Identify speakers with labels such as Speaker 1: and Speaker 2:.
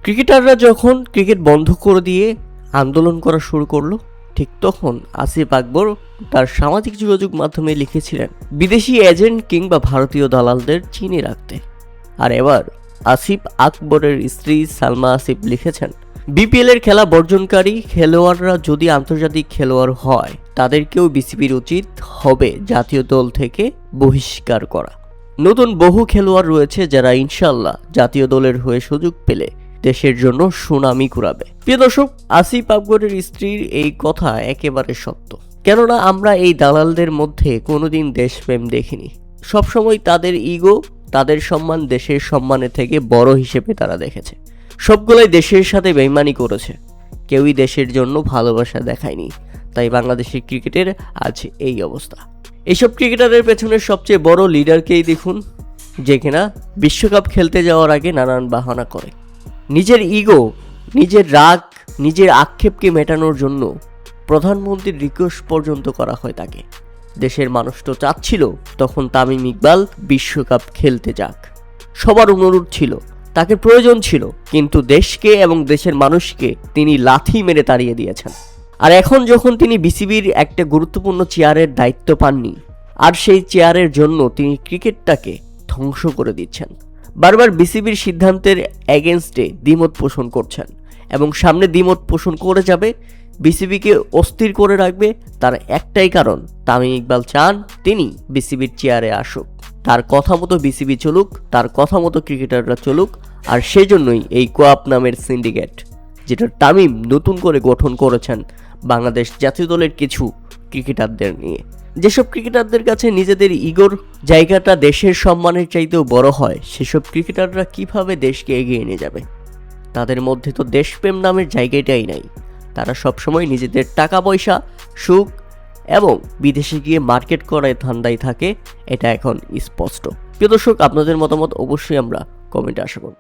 Speaker 1: ক্রিকেটাররা যখন ক্রিকেট বন্ধ করে দিয়ে আন্দোলন করা শুরু করলো, ঠিক তখন আসিফ আকবর তার সামাজিক যোগাযোগ মাধ্যমে লিখেছিলেন বিদেশি এজেন্ট কিংবা ভারতীয় দালালদের চিনে রাখতে। আর এবার আসিফ আকবরের স্ত্রী সালমা আসিফ লিখেছেন, বিপিএল এর খেলা বর্জনকারী খেলোয়াড়রা যদি আন্তর্জাতিক খেলোয়াড় হয়, তাদেরকেও বিসিবির উচিত হবে জাতীয় দল থেকে বহিষ্কার করা। নতুন বহু খেলোয়াড় রয়েছে যারা ইনশাল্লাহ জাতীয় দলের হয়ে সুযোগ পেলে দেশের জন্য সুনামি কুড়াবে। প্রিয় দর্শক, আসিফ আকবরের স্ত্রীর এই কথা একেবারে সত্য। কেননা আমরা এই দালালদের মধ্যে কোনোদিন দেশপ্রেম দেখিনি। সবসময় তাদের ইগো, তাদের সম্মান দেশের সম্মানের থেকে বড় হিসেবে তারা দেখেছে। সবগুলাই দেশের সাথে বেইমানি করেছে, কেউই দেশের জন্য ভালোবাসা দেখায়নি। তাই বাংলাদেশের ক্রিকেটের আজ এই অবস্থা। এইসব ক্রিকেটারের পেছনের সবচেয়ে বড় লিডারকেই দেখুন, যে কিনা বিশ্বকাপ খেলতে যাওয়ার আগে নানান বাহানা করে। নিজের ইগো, নিজের রাগ, নিজের আক্ষেপকে মেটানোর জন্য প্রধানমন্ত্রীর রিকোয়েস্ট পর্যন্ত করা হয় তাকে। দেশের মানুষ তো চাচ্ছিল তখন তামিম ইকবাল বিশ্বকাপ খেলতে যাক, সবার অনুরোধ ছিল, তাকে প্রয়োজন ছিল, কিন্তু দেশকে এবং দেশের মানুষকে তিনি লাথি মেরে তাড়িয়ে দিয়েছেন। আর এখন যখন তিনি বিসিবির একটা গুরুত্বপূর্ণ চেয়ারের দায়িত্ব পাননি, আর সেই চেয়ারের জন্য তিনি ক্রিকেটটাকে ধ্বংস করে দিচ্ছেন, বারবার বিসিবির সিদ্ধান্তের এগেনস্টে দ্বিমত পোষণ করছেন এবং সামনে দ্বিমত পোষণ করে যাবে, বিসিবিকে অস্থির করে রাখবে। তার একটাই কারণ, তামিম ইকবাল চান তিনি বিসিবির চেয়ারে আসুক, তার কথা মতো বিসিবি চলুক, তার কথা মতো ক্রিকেটাররা চলুক। আর সেই জন্যই এই কোয়াপ নামের সিন্ডিকেট, যেটা তামিম নতুন করে গঠন করেছেন বাংলাদেশ জাতীয় দলের কিছু ক্রিকেটারদের নিয়ে। যেসব ক্রিকেটারদের কাছে নিজেদের ইগোর জায়গাটা দেশের সম্মানের চাইতেও বড় হয়, সেসব ক্রিকেটাররা কিভাবে দেশকে এগিয়ে নিয়ে যাবে? তাদের মধ্যে তো দেশপ্রেম নামের জায়গাটাই নাই। তারা সবসময় নিজেদের টাকা পয়সা, সুখ এবং বিদেশে গিয়ে মার্কেট করায় ধান্দায় থাকে, এটা এখন স্পষ্ট। প্রিয় দর্শক, আপনাদের মতামত অবশ্যই আমরা কমেন্টে আশা করব।